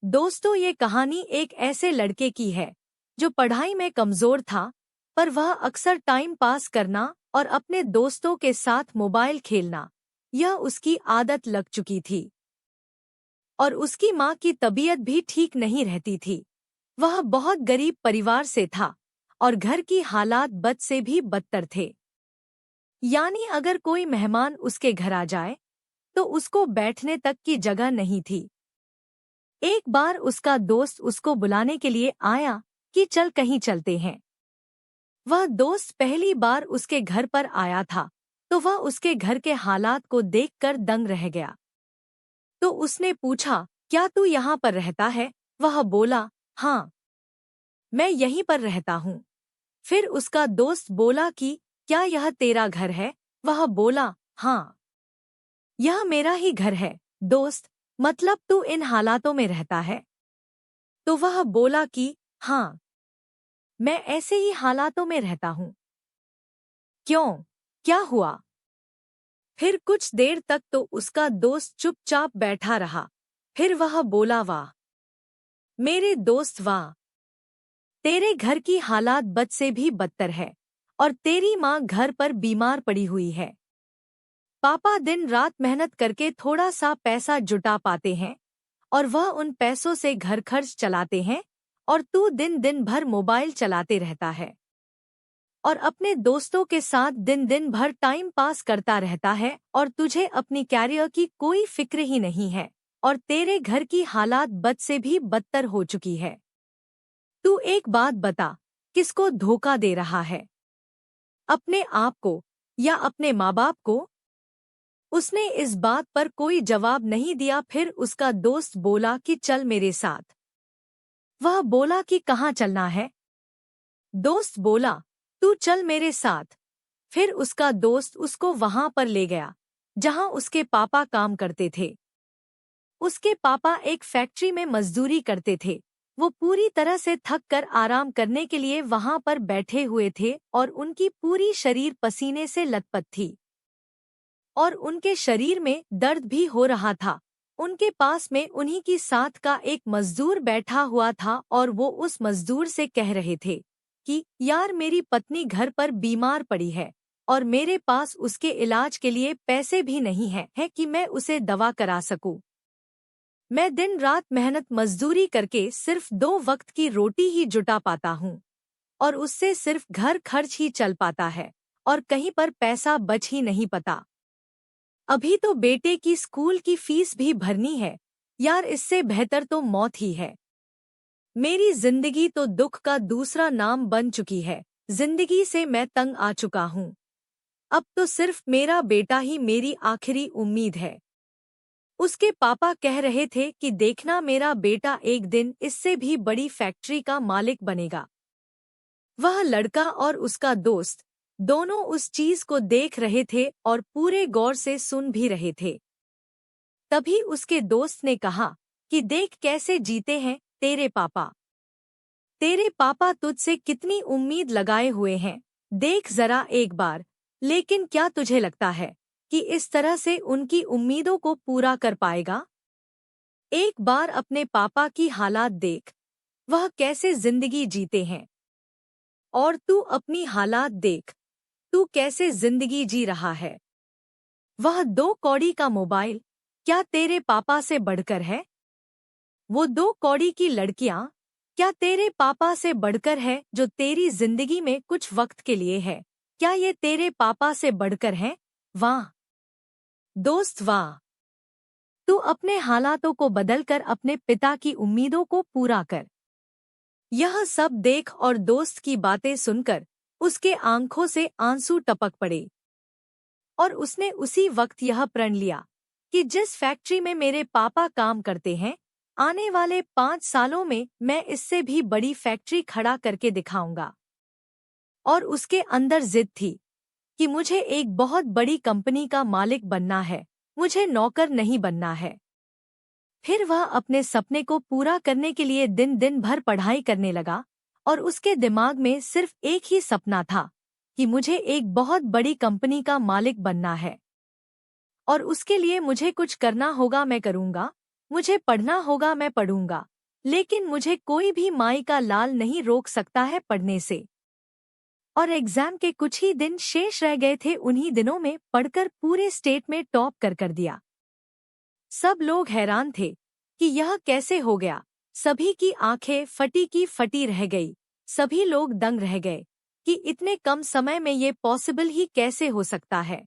दोस्तों, ये कहानी एक ऐसे लड़के की है जो पढ़ाई में कमजोर था, पर वह अक्सर टाइम पास करना और अपने दोस्तों के साथ मोबाइल खेलना, यह उसकी आदत लग चुकी थी। और उसकी माँ की तबीयत भी ठीक नहीं रहती थी। वह बहुत गरीब परिवार से था और घर की हालात बद से भी बदतर थे। यानी अगर कोई मेहमान उसके घर आ जाए तो उसको बैठने तक की जगह नहीं थी। एक बार उसका दोस्त उसको बुलाने के लिए आया कि चल कहीं चलते हैं। वह दोस्त पहली बार उसके घर पर आया था, तो वह उसके घर के हालात को देखकर दंग रह गया। तो उसने पूछा, क्या तू यहाँ पर रहता है? वह बोला, हाँ, मैं यहीं पर रहता हूँ। फिर उसका दोस्त बोला कि क्या यह तेरा घर है? वह बोला, हाँ, यह मेरा ही घर है। दोस्त, मतलब तू इन हालातों में रहता है? तो वह बोला कि हाँ, मैं ऐसे ही हालातों में रहता हूँ। क्यों, क्या हुआ? फिर कुछ देर तक तो उसका दोस्त चुपचाप बैठा रहा। फिर वह बोला, वाह मेरे दोस्त, वाह, तेरे घर की हालात बद से भी बदतर है और तेरी माँ घर पर बीमार पड़ी हुई है। पापा दिन रात मेहनत करके थोड़ा सा पैसा जुटा पाते हैं और वह उन पैसों से घर खर्च चलाते हैं, और तू दिन दिन भर मोबाइल चलाते रहता है और अपने दोस्तों के साथ दिन दिन भर टाइम पास करता रहता है, और तुझे अपनी कैरियर की कोई फिक्र ही नहीं है और तेरे घर की हालात बद से भी बदतर हो चुकी है। तू एक बात बता, किसको धोखा दे रहा है, अपने आप को या अपने माँ बाप को? उसने इस बात पर कोई जवाब नहीं दिया। फिर उसका दोस्त बोला कि चल मेरे साथ। वह बोला कि कहाँ चलना है? दोस्त बोला, तू चल मेरे साथ। फिर उसका दोस्त उसको वहां पर ले गया जहां उसके पापा काम करते थे। उसके पापा एक फैक्ट्री में मजदूरी करते थे। वो पूरी तरह से थक कर आराम करने के लिए वहां पर बैठे हुए थे और उनकी पूरी शरीर पसीने से लथपथ थी और उनके शरीर में दर्द भी हो रहा था। उनके पास में उन्हीं की साथ का एक मजदूर बैठा हुआ था और वो उस मजदूर से कह रहे थे कि यार, मेरी पत्नी घर पर बीमार पड़ी है और मेरे पास उसके इलाज के लिए पैसे भी नहीं है कि मैं उसे दवा करा सकूं। मैं दिन रात मेहनत मजदूरी करके सिर्फ 2 वक्त की रोटी ही जुटा पाता हूँ और उससे सिर्फ घर खर्च ही चल पाता है और कहीं पर पैसा बच ही नहीं पाता। अभी तो बेटे की स्कूल की फीस भी भरनी है। यार, इससे बेहतर तो मौत ही है। मेरी जिंदगी तो दुख का दूसरा नाम बन चुकी है। जिंदगी से मैं तंग आ चुका हूँ। अब तो सिर्फ मेरा बेटा ही मेरी आखिरी उम्मीद है। उसके पापा कह रहे थे कि देखना, मेरा बेटा एक दिन इससे भी बड़ी फैक्ट्री का मालिक बनेगा। वह लड़का और उसका दोस्त दोनों उस चीज को देख रहे थे और पूरे गौर से सुन भी रहे थे। तभी उसके दोस्त ने कहा कि देख कैसे जीते हैं तेरे पापा। तेरे पापा तुझसे कितनी उम्मीद लगाए हुए हैं, देख जरा एक बार। लेकिन क्या तुझे लगता है कि इस तरह से उनकी उम्मीदों को पूरा कर पाएगा? एक बार अपने पापा की हालात देख, वह कैसे जिंदगी जीते हैं, और तू अपनी हालात देख, तू कैसे जिंदगी जी रहा है। वह 2 कौड़ी का मोबाइल क्या तेरे पापा से बढ़कर है? वो 2 कौड़ी की लड़कियां क्या तेरे पापा से बढ़कर है? जो तेरी जिंदगी में कुछ वक्त के लिए है, क्या ये तेरे पापा से बढ़कर है? वाह दोस्त, वाह। तू अपने हालातों को बदलकर अपने पिता की उम्मीदों को पूरा कर। यह सब देख और दोस्त की बातें सुनकर उसके आंखों से आंसू टपक पड़े और उसने उसी वक्त यह प्रण लिया कि जिस फैक्ट्री में मेरे पापा काम करते हैं, आने वाले 5 सालों में मैं इससे भी बड़ी फैक्ट्री खड़ा करके दिखाऊंगा। और उसके अंदर जिद थी कि मुझे एक बहुत बड़ी कंपनी का मालिक बनना है, मुझे नौकर नहीं बनना है। फिर वह अपने सपने को पूरा करने के लिए दिन दिन भर पढ़ाई करने लगा और उसके दिमाग में सिर्फ एक ही सपना था कि मुझे एक बहुत बड़ी कंपनी का मालिक बनना है और उसके लिए मुझे कुछ करना होगा, मैं करूंगा, मुझे पढ़ना होगा, मैं पढ़ूंगा, लेकिन मुझे कोई भी माई का लाल नहीं रोक सकता है पढ़ने से। और एग्जाम के कुछ ही दिन शेष रह गए थे। उन्हीं दिनों में पढ़कर पूरे स्टेट में टॉप कर दिया। सब लोग हैरान थे कि यह कैसे हो गया। सभी की आंखें फटी की फटी रह गई। सभी लोग दंग रह गए कि इतने कम समय में ये पॉसिबल ही कैसे हो सकता है।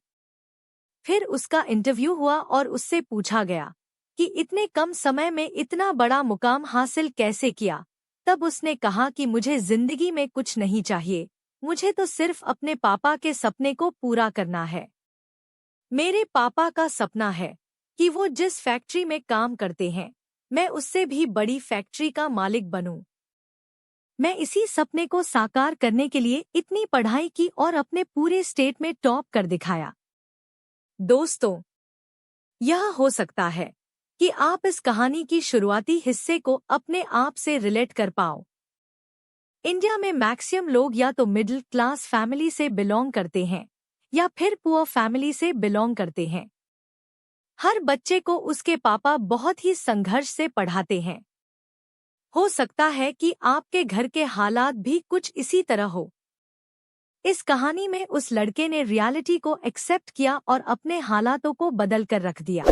फिर उसका इंटरव्यू हुआ और उससे पूछा गया कि इतने कम समय में इतना बड़ा मुकाम हासिल कैसे किया। तब उसने कहा कि मुझे जिंदगी में कुछ नहीं चाहिए, मुझे तो सिर्फ अपने पापा के सपने को पूरा करना है। मेरे पापा का सपना है कि वो जिस फैक्ट्री में काम करते हैं, मैं उससे भी बड़ी फैक्ट्री का मालिक बनूं। मैं इसी सपने को साकार करने के लिए इतनी पढ़ाई की और अपने पूरे स्टेट में टॉप कर दिखाया। दोस्तों, यह हो सकता है कि आप इस कहानी की शुरुआती हिस्से को अपने आप से रिलेट कर पाओ। इंडिया में मैक्सिमम लोग या तो मिडिल क्लास फैमिली से बिलोंग करते हैं या फिर पुअर फैमिली से बिलोंग करते हैं। हर बच्चे को उसके पापा बहुत ही संघर्ष से पढ़ाते हैं। हो सकता है कि आपके घर के हालात भी कुछ इसी तरह हो। इस कहानी में उस लड़के ने रियलिटी को एक्सेप्ट किया और अपने हालातों को बदल कर रख दिया।